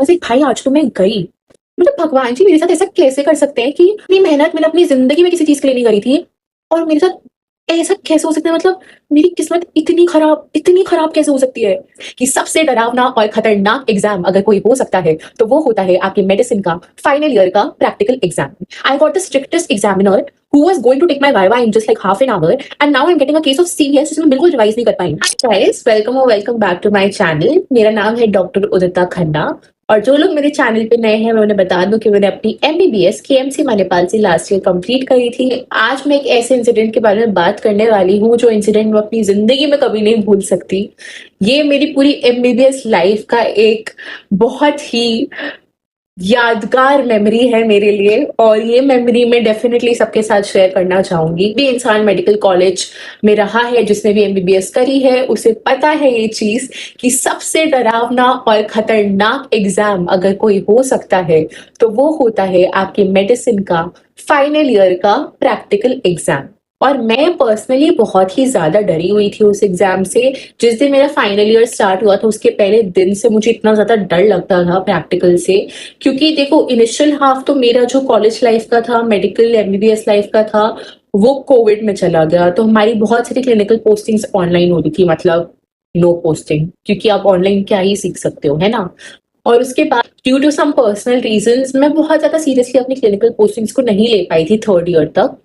बस एक भाई आज तो मैं गई, मतलब भगवान जी मेरे साथ ऐसा कैसे कर सकते हैं कि इतनी मेहनत मैंने अपनी ज़िंदगी में किसी चीज़ के लिए नहीं करी थी और मेरे साथ ऐसा कैसे हो सकता है? मतलब मेरी किस्मत इतनी खराब कैसे हो सकती है कि सबसे डरावना और खतरनाक एग्ज़ाम अगर कोई हो सकता है, तो वो होता है आपके मेडिसिन का फाइनल ईयर का practical exam. I got the strictest examiner who was going to take my viva in just like half an hour and now I'm getting a case of CVS जिसमें बिल्कुल revise नहीं कर पाई। Hi guys, welcome or welcome back to my channel। मेरा नाम है doctor उदिता खन्ना और जो लोग मेरे चैनल पे नए हैं मैं उन्हें बता दूं कि मैंने अपनी MBBS KMC मणिपाल से लास्ट ईयर कंप्लीट करी थी। आज मैं एक ऐसे इंसिडेंट के बारे में बात करने वाली हूँ जो इंसिडेंट मैं अपनी जिंदगी में कभी नहीं भूल सकती। ये मेरी पूरी MBBS लाइफ का एक बहुत ही यादगार मेमोरी है मेरे लिए और ये मेमोरी मैं डेफिनेटली सबके साथ शेयर करना चाहूंगी। भी इंसान मेडिकल कॉलेज में रहा है, जिसने भी MBBS करी है उसे पता है ये चीज कि सबसे डरावना और खतरनाक एग्जाम अगर कोई हो सकता है तो वो होता है आपके मेडिसिन का फाइनल ईयर का प्रैक्टिकल एग्जाम। और मैं पर्सनली बहुत ही ज्यादा डरी हुई थी उस एग्जाम से। जिस दिन मेरा फाइनल ईयर स्टार्ट हुआ था उसके पहले दिन से मुझे इतना ज्यादा डर लगता था प्रैक्टिकल से, क्योंकि देखो इनिशियल हाफ तो मेरा जो कॉलेज लाइफ का था, मेडिकल MBBS लाइफ का था, वो कोविड में चला गया। तो हमारी बहुत सारी क्लिनिकल पोस्टिंग्स ऑनलाइन हो रही थी, मतलब नो पोस्टिंग, क्योंकि आप ऑनलाइन क्या ही सीख सकते हो, है ना। और उसके बाद due to some personal reasons मैं बहुत ज्यादा सीरियसली अपनी क्लिनिकल पोस्टिंग्स को नहीं ले पाई थी थर्ड ईयर तक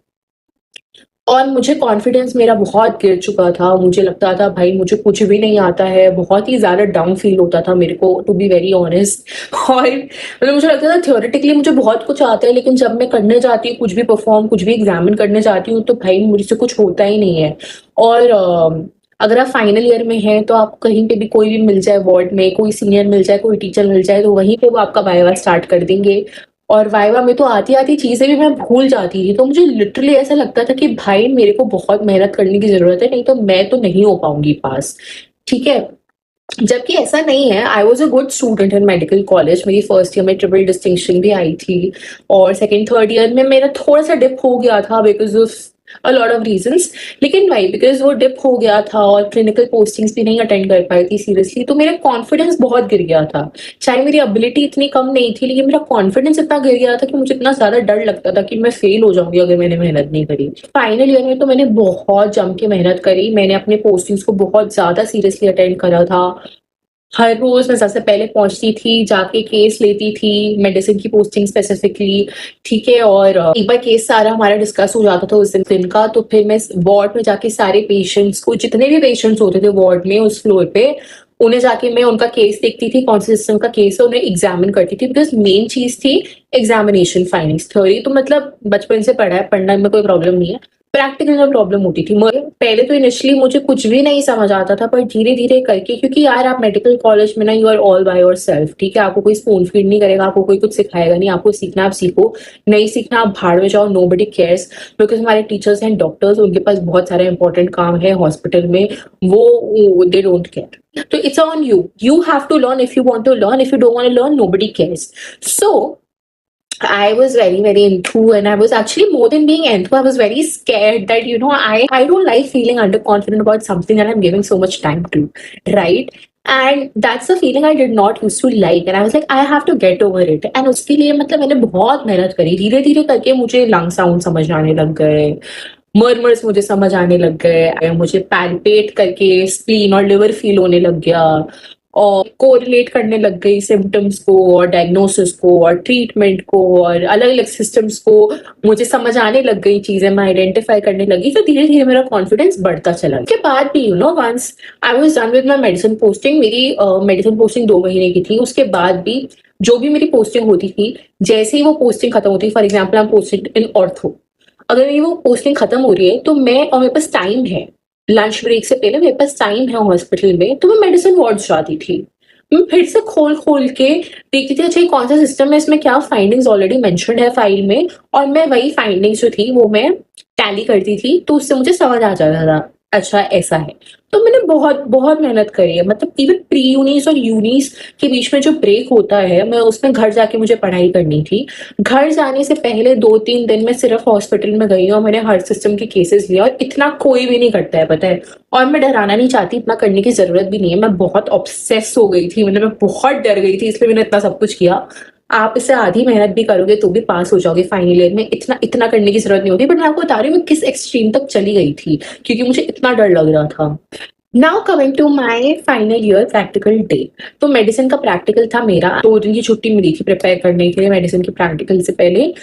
और मुझे कॉन्फिडेंस मेरा बहुत गिर चुका था। मुझे लगता था भाई मुझे कुछ भी नहीं आता है, बहुत ही ज्यादा डाउन फील होता था मेरे को, टू बी वेरी ऑनेस्ट। और मतलब मुझे लगता था थियोरेटिकली मुझे बहुत कुछ आता है, लेकिन जब मैं करने जाती हूँ कुछ भी परफॉर्म, कुछ भी एग्जामिन करने जाती हूँ तो भाई मुझसे कुछ होता ही नहीं है। और अगर आप फाइनल ईयर में हैं तो आप कहीं पे भी कोई भी मिल जाए, वार्ड में कोई सीनियर मिल जाए, कोई टीचर मिल जाए, तो वहीं पे वो आपका वाइवा स्टार्ट कर देंगे। और वाइवा में तो आती आती चीजें भी मैं भूल जाती थी, तो मुझे लिटरली ऐसा लगता था कि भाई मेरे को बहुत मेहनत करने की जरूरत है, नहीं तो मैं तो नहीं हो पाऊंगी पास। ठीक है, जबकि ऐसा नहीं है। I was a good student in medical college. मेरी फर्स्ट ईयर में ट्रिपल डिस्टिंक्शन भी आई थी और सेकंड थर्ड ईयर में मेरा थोड़ा सा डिप हो गया था because of a lot of reasons. लेकिन भाई बिकॉज वो डिप हो गया था और क्लिनिकल पोस्टिंग्स भी नहीं अटेंड कर पाई थी सीरियसली, तो मेरा कॉन्फिडेंस बहुत गिर गया था। चाहे मेरी एबिलिटी इतनी कम नहीं थी, लेकिन मेरा कॉन्फिडेंस इतना गिर गया था कि मुझे इतना ज्यादा डर लगता था कि मैं फेल हो जाऊंगी अगर मैंने मेहनत नहीं करी। फाइनल ईयर में तो मैंने बहुत जम के मेहनत करी। मैंने अपने पोस्टिंग्स को बहुत ज्यादा सीरियसली अटेंड करा था। हर रोज मैं सबसे पहले पहुंचती थी, जाके केस लेती थी, मेडिसिन की पोस्टिंग स्पेसिफिकली। ठीक है, और एक बार केस सारा हमारा डिस्कस हो जाता था उस दिन का, तो फिर मैं वार्ड में जाके सारे पेशेंट्स को, जितने भी पेशेंट्स होते थे वार्ड में उस फ्लोर पे, उन्हें जाके मैं उनका केस देखती थी, कौन से सिस्टम का केस है, उन्हें एग्जामिन करती थी। बिकॉज मेन चीज थी एग्जामिनेशन फाइंडिंग्स। थ्योरी तो मतलब बचपन से पढ़ा है, पढ़ने में कोई प्रॉब्लम नहीं है, प्रैक्टिकल में प्रॉब्लम होती थी। पहले तो इनिशियली मुझे कुछ भी नहीं समझ आता था, पर धीरे धीरे करके, क्योंकि यार आप मेडिकल कॉलेज में ना you are all by yourself. ठीक है, आपको कोई स्पून फीड नहीं करेगा, आपको कोई कुछ सिखाएगा नहीं, आपको सीखना आप सीखो, नहीं सीखना आप भाड़ में जाओ, नो बडी केयर्स। बिकॉज हमारे टीचर्स एंड डॉक्टर्स, उनके पास बहुत सारे इंपॉर्टेंट काम है हॉस्पिटल में, वो दे डोंट केयर। तो it's on you, you have to learn if you want to learn, if you don't want to learn nobody cares. So I was very, very into, and I was actually more than being into, I was very scared that, I don't like feeling underconfident about something that I'm giving so much time to, right? And that's the feeling I did not used to like, and I was like, I have to get over it. And उसके लिए मतलब मैंने बहुत मेहनत करी, धीरे धीरे करके मुझे लंग साउंड समझ आने लग गए, मर्मर्स मुझे समझ आने लग गए, मुझे पैल्पेट करके स्प्लीन और लिवर फील होने लग गया, और कोरिलेट करने लग गई सिम्टम्स को और डायग्नोसिस को और ट्रीटमेंट को और अलग अलग सिस्टम्स को मुझे समझ आने लग गई चीजें, मैं आइडेंटिफाई करने लगी। तो धीरे धीरे मेरा कॉन्फिडेंस बढ़ता चला। उसके बाद भी once I was done with my medicine posting, मेरी मेडिसिन पोस्टिंग 2 महीने की थी, उसके बाद भी जो भी मेरी पोस्टिंग होती थी, जैसे ही वो पोस्टिंग खत्म होती, for example I am posted in ortho, अगर मेरी वो पोस्टिंग खत्म हो रही है तो मैं, और मेरे पास टाइम है, लंच ब्रेक से पहले मेरे पास टाइम है हॉस्पिटल में, तो मैं मेडिसिन वार्ड जाती थी। मैं फिर से खोल खोल के देखती थी, अच्छा कौन सा सिस्टम है, इसमें क्या फाइंडिंग्स ऑलरेडी मेंशन्ड है फाइल में, और मैं वही फाइंडिंग्स जो थी वो मैं टैली करती थी, तो उससे मुझे समझ आ जाता था अच्छा ऐसा है। तो मैंने बहुत बहुत मेहनत करी है, मतलब इवन प्री यूनीस और यूनीस के बीच में जो ब्रेक होता है, मैं उसमें घर जाके मुझे पढ़ाई करनी थी। घर जाने से पहले 2-3 दिन मैं सिर्फ हॉस्पिटल में गई और मैंने हर सिस्टम के केसेस लिए, और इतना कोई भी नहीं करता है, पता है। और मैं डराना नहीं चाहती, इतना करने की जरूरत भी नहीं है। मैं बहुत ऑब्सेस हो गई थी, मतलब मैं बहुत डर गई थी, इसलिए मैंने इतना सब कुछ किया। आप इससे आधी मेहनत भी करोगे तो भी पास हो जाओगे फाइनल ईयर में, इतना इतना करने की जरूरत नहीं होती। बट मैं आपको बता रही हूँ मैं किस एक्सट्रीम तक चली गई थी, क्योंकि मुझे इतना डर लग रहा था। Now coming to my final year practical day. तो मेडिसिन का प्रैक्टिकल था मेरा, 2 दिन की छुट्टी मिली थी प्रिपेयर करने के लिए मेडिसिन की प्रैक्टिकल से पहले।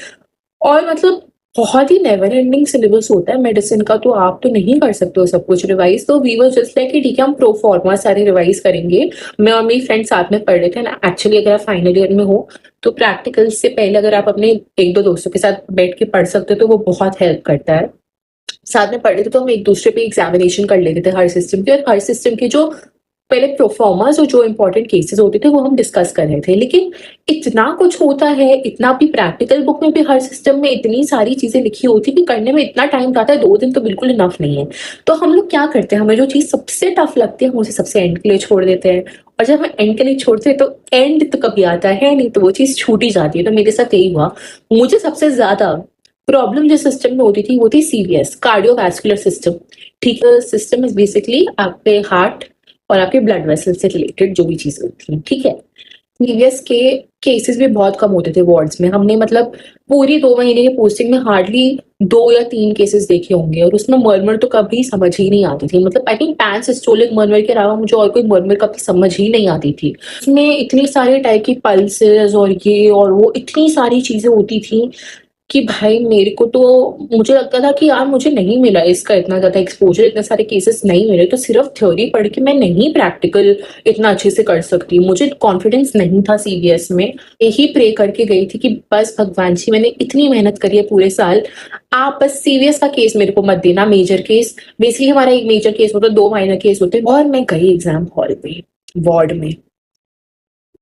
और मतलब बहुत ही नेवर एंडिंग सिलेबस होता है मेडिसिन का, तो आप तो नहीं कर सकते हो सब कुछ रिवाइज। तो वी वर जस्ट लाइक कि ठीक है, हम प्रो फॉर्मा सारे रिवाइज करेंगे। मैं और मेरी फ्रेंड साथ में पढ़ रहे थे ना। एक्चुअली अगर आप फाइनल ईयर में हो तो प्रैक्टिकल से पहले अगर आप अपने 1-2 दोस्तों के साथ बैठ के पढ़ सकते हो तो वो बहुत हेल्प करता है। साथ में पढ़ रहे थे तो हम एक दूसरे पे एग्जामिनेशन कर लेते थे हर सिस्टम की, और हर सिस्टम के जो पहले प्रोफॉर्मर्स और जो इंपॉर्टेंट केसेस होते थे वो हम डिस्कस कर रहे थे। लेकिन इतना कुछ होता है, इतना भी प्रैक्टिकल बुक में भी हर सिस्टम में इतनी सारी चीजें लिखी होती कि करने में इतना टाइम जाता है, 2 दिन तो बिल्कुल इनफ नहीं है। तो हम लोग क्या करते हैं, हमें जो चीज सबसे टफ लगती है हम उसे सबसे एंड के लिए छोड़ देते हैं। और जब हम एंड के लिए छोड़ते हैं तो एंड तो कभी आता है नहीं, तो वो चीज छूट ही जाती है। तो मेरे साथ यही हुआ। मुझे सबसे ज्यादा प्रॉब्लम जिस सिस्टम में होती थी वो थी सीवीएस, कार्डियोवैस्कुलर सिस्टम। ठीक है, सिस्टम इज बेसिकली आपके हार्ट और आपके ब्लड वेसल से रिलेटेड जो भी चीजें होती हैं, ठीक है। सीवीएस के केसेस भी बहुत कम होते थे वार्ड्स में। हमने मतलब पूरी 2 महीने की पोस्टिंग में हार्डली 2 या 3 केसेस देखे होंगे, और उसमें मर्मर तो कभी समझ ही नहीं आती थी। मतलब I think pan systolic murmur के अलावा मुझे और कोई मर्मर कभी समझ ही नहीं आती थी। उसमें इतनी सारे टाइप की पल्सेस और ये और वो इतनी सारी चीजें होती थी कि भाई मेरे को तो मुझे लगता था कि यार मुझे नहीं मिला इसका इतना ज्यादा एक्सपोजर, इतने सारे केसेस नहीं मिले, तो सिर्फ थ्योरी पढ़ के मैं नहीं प्रैक्टिकल इतना अच्छे से कर सकती। मुझे कॉन्फिडेंस नहीं था सीबीएस में। यही प्रे करके गई थी कि बस भगवान जी, मैंने इतनी मेहनत करी है पूरे साल, आप बस सीबीएस का केस मेरे को मत देना, मेजर केस। बेसिकली हमारा एक मेजर केस होता है, 2 माइनर केस होते हैं। और मैं गई एग्जाम हॉल पे, वार्ड में।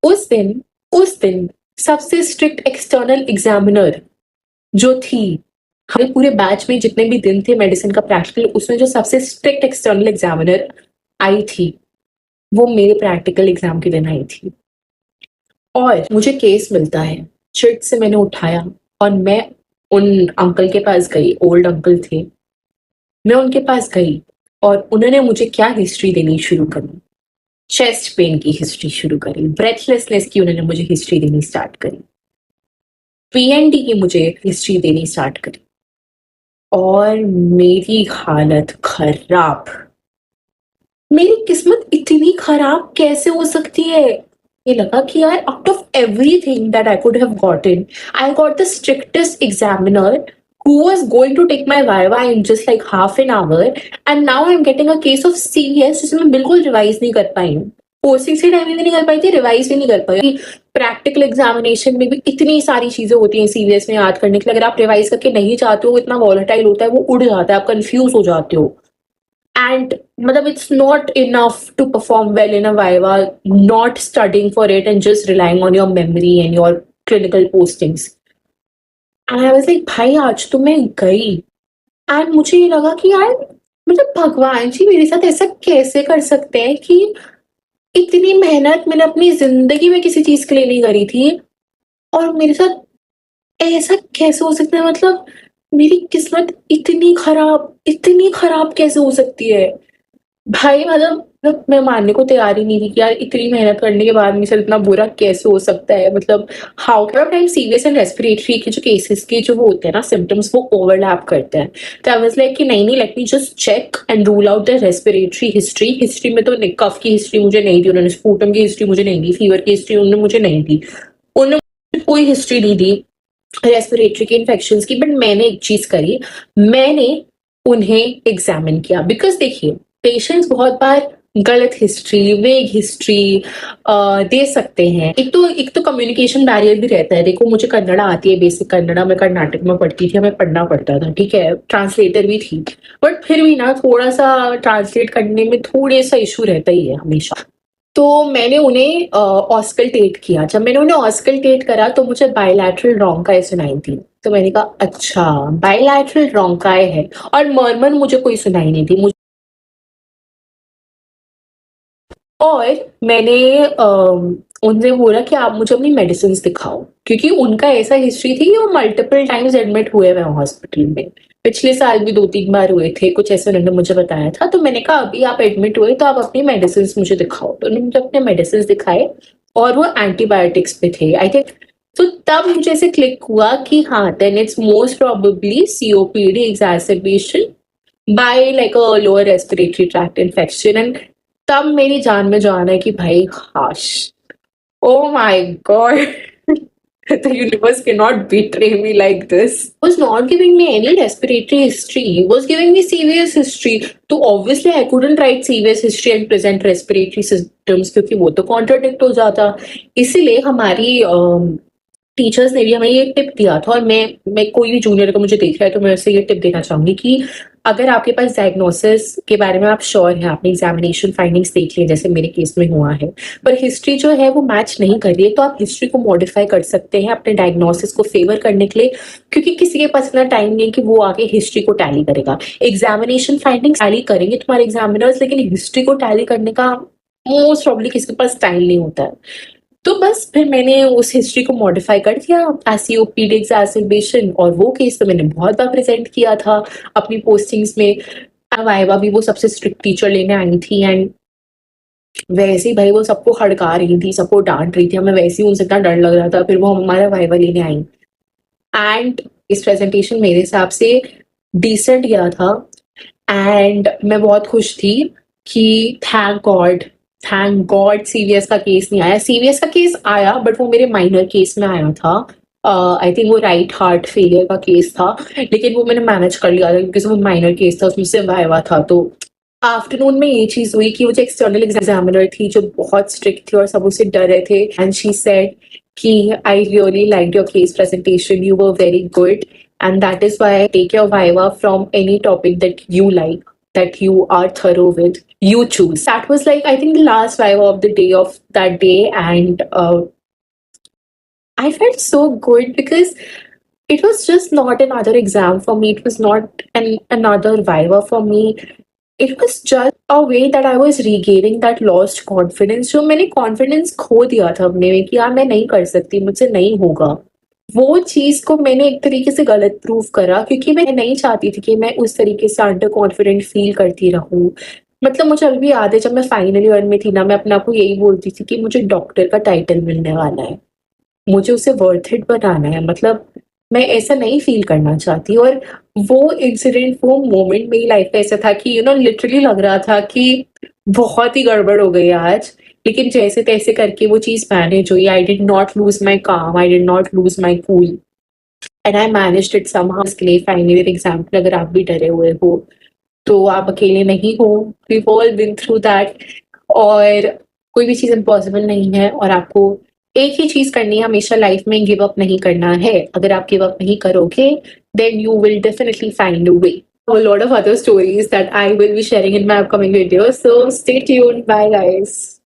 उस दिन उस दिन सबसे स्ट्रिक्ट एक्सटर्नल एग्जामिनर जो थी, हमारे पूरे बैच में जितने भी दिन थे मेडिसिन का प्रैक्टिकल, उसमें जो सबसे स्ट्रिक्ट एक्सटर्नल एग्जामिनर आई थी वो मेरे प्रैक्टिकल एग्जाम के दिन आई थी। और मुझे केस मिलता है, चिट से मैंने उठाया और मैं उन अंकल के पास गई, ओल्ड अंकल थे। मैं उनके पास गई और उन्होंने मुझे क्या हिस्ट्री देनी शुरू करी। चेस्ट पेन की हिस्ट्री शुरू करी, ब्रेथलेसनेस की उन्होंने मुझे हिस्ट्री देनी स्टार्ट करी, पीएनडी की मुझे हिस्ट्री देनी स्टार्ट करी। और मेरी हालत खराब। मेरी किस्मत इतनी खराब कैसे हो सकती है। ये लगा कि यार out of everything that I could have gotten, I got the strictest examiner who was going to take my viva in just like half an hour, and now I'm getting a case of CVS जिसमें मैं बिल्कुल revise नहीं कर पाई हूँ। Posting से time भी नहीं कर पाई थी, रिवाइज भी नहीं कर पाई। प्रैक्टिकल एग्जामिनेशन में भी इतनी सारी चीजें होती हैं सीवीएस में याद करने के लिए, अगर आप रिवाइज करके नहीं चाहते हो, वो इतना वॉलेटाइल होता है, वो उड़ जाता है, आप कंफ्यूज हो जाते हो। And matlab, it's not enough to perform well in a viva, not studying for it and just relying on your memory and your clinical postings. And I was like, भाई आज तो मैं गई। एंड मुझे ये लगा कि यार मतलब भगवान जी मेरे साथ ऐसा कैसे कर सकते हैं कि इतनी मेहनत मैंने अपनी जिंदगी में किसी चीज के लिए नहीं करी थी, और मेरे साथ ऐसा कैसे हो सकता है। मतलब मेरी किस्मत इतनी खराब कैसे हो सकती है। भाई मतलब मैं मानने को तैयार ही नहीं थी कि यार इतनी मेहनत करने के बाद मेरे साथ इतना बुरा कैसे हो सकता है। मतलब हाउ टाइम सीवियस एंड रेस्पिरेटरी के जो केसेस के जो वो होते हैं ना सिम्टम्स, वो ओवरलैप करते हैं। तो आई वाज लाइक कि नहीं let me just check and rule out the respiratory history. History में तो कफ की हिस्ट्री मुझे नहीं दी उन्होंने, स्पूटम की हिस्ट्री मुझे नहीं दी, फीवर की हिस्ट्री उन्होंने मुझे नहीं दी, उन्होंने कोई हिस्ट्री नहीं दी रेस्पिरेटरी के इन्फेक्शंस की। बट मैंने एक चीज करी, मैंने उन्हें एग्जामिन किया। बिकॉज देखिए पेशेंट्स बहुत बार गलत हिस्ट्री, वेग हिस्ट्री दे सकते हैं। एक तो कम्युनिकेशन बैरियर भी रहता है। देखो मुझे कन्नड़ा आती है, बेसिक कन्नड़ा मैं कर्नाटक में पढ़ती थी, हमें पढ़ना पड़ता था, ठीक है, ट्रांसलेटर भी थी। बट फिर भी ना थोड़ा सा ट्रांसलेट करने में थोड़ा सा इशू रहता ही है हमेशा। तो मैंने उन्हें ऑस्कल्टेट किया। जब मैंने उन्हें ऑस्कल्टेट करा तो मुझे बायलैटरल रोंकाई सुनाई थी। तो मैंने कहा अच्छा बायलैटरल रोंकाई है, और मर्मर मुझे कोई सुनाई नहीं थी। और मैंने उनसे बोला कि आप मुझे अपनी मेडिसिन दिखाओ, क्योंकि उनका ऐसा हिस्ट्री थी कि वो मल्टीपल टाइम्स एडमिट हुए हुए हॉस्पिटल में। पिछले साल भी 2-3 बार हुए थे, कुछ ऐसे उन्होंने मुझे बताया था। तो मैंने कहा अभी आप एडमिट हुए तो आप अपनी मेडिसिन मुझे दिखाओ। तो उन्होंने मुझे अपने मेडिसिन दिखाए और वो एंटीबायोटिक्स पे थे आई थिंक। तो तब मुझे ऐसे क्लिक हुआ कि हाँ, then it's most probably COPD exacerbation by like a lower respiratory tract infection. And तब मेरी जान में जान है कि भाई हाश, oh my god, the universe cannot betray me like this. He was not giving me any respiratory history. He was giving me serious history. So obviously I couldn't write serious history and present respiratory symptoms क्योंकि वो तो contradict हो जाता। इसीलिए हमारी teachers ने भी हमें ये टिप दिया था। और मैं कोई भी जूनियर को मुझे देख रहा है तो मैं उससे ये टिप देना चाहूंगी कि अगर आपके पास डायग्नोसिस के बारे में आप श्योर हैं, आपने एग्जामिनेशन फाइंडिंग्स देख ली जैसे मेरे केस में हुआ है, पर हिस्ट्री जो है वो मैच नहीं कर रही है, तो आप हिस्ट्री को मॉडिफाई कर सकते हैं अपने डायग्नोसिस को फेवर करने के लिए, क्योंकि किसी के पास इतना टाइम नहीं है कि वो आगे हिस्ट्री को टैली करेगा। एग्जामिनेशन फाइंडिंग्स टैली करेंगे तुम्हारे एग्जामिनर्स, लेकिन हिस्ट्री को टैली करने का मोस्ट प्रॉब्ली किसी के पास टाइम नहीं होता है। तो बस फिर मैंने उस हिस्ट्री को मॉडिफाई कर दिया सीओपीडी एग्जैसर्बेशन, और वो केस तो मैंने बहुत बार प्रेजेंट किया था अपनी पोस्टिंग्स में। वाइवा भी वो सबसे स्ट्रिक्ट टीचर लेने आई थी, एंड वैसे ही भाई वो सबको हड़का रही थी, सबको डांट रही थी, हमें वैसे ही उनसे इतना डर लग रहा था। फिर वो हमारा वाइवा लेने आई, एंड इस प्रेजेंटेशन मेरे हिसाब से डिसेंट गया था, एंड मैं बहुत खुश थी कि थैंक गॉड सीवीएस का केस नहीं आया। सीवीएस का केस आया बट वो मेरे माइनर केस में आया था। आई थिंक वो राइट हार्ट फेलियर का केस था, लेकिन वो मैंने मैनेज कर लिया था क्योंकि वो माइनर केस था, उसमें से वाइवा था। तो आफ्टरनून में ये चीज हुई कि वो जो एक्सटर्नल एग्जामिनर थी जो बहुत स्ट्रिक्ट थी और सब उससे डर रहे थे, एंड शी सेड कि I really like your case presentation, you were very good, and that is why I take your viva from any topic that you like, that you are thorough with, you choose. That was like, I think, the last viva of the day of that day, and I felt so good because it was just not another exam for me. It was not another viva for me. It was just a way that I was regaining that lost confidence. जो मैंने confidence खो दिया था अपने में कि यार मैं नहीं कर सकती, मुझसे नहीं होगा, वो चीज को मैंने एक तरीके से गलत प्रूव करा, क्योंकि मैं नहीं चाहती थी कि मैं उस तरीके से अंडर कॉन्फिडेंट फील करती रहूं। मतलब मुझे अभी भी याद है जब मैं फाइनल ईयर में थी ना, मैं अपने आप को यही बोलती थी कि मुझे डॉक्टर का टाइटल मिलने वाला है, मुझे उसे वर्थ इट बनाना है। मतलब मैं ऐसा नहीं फील करना चाहती। और वो इंसिडेंट, वो मोमेंट मेरी लाइफ में ऐसा था कि लिटरली लग रहा था कि बहुत ही गड़बड़ हो गई आज, लेकिन जैसे तैसे करके वो चीज मैनेज हुई। I did not lose my calm, I did not lose my cool, and I managed it somehow. इसके लिए फाइनल ईयर एग्जाम पे अगर आप भी डरे हुए हो तो आप अकेले नहीं हो, we all been through that. और कोई भी चीज इम्पॉसिबल नहीं है, और आपको एक ही चीज करनी है हमेशा लाइफ में, गिव अप नहीं करना है। अगर आप गिव अप नहीं करोगे then you will definitely find a way. A lot of other stories that I will be sharing in my upcoming videos, so stay tuned. Bye guys.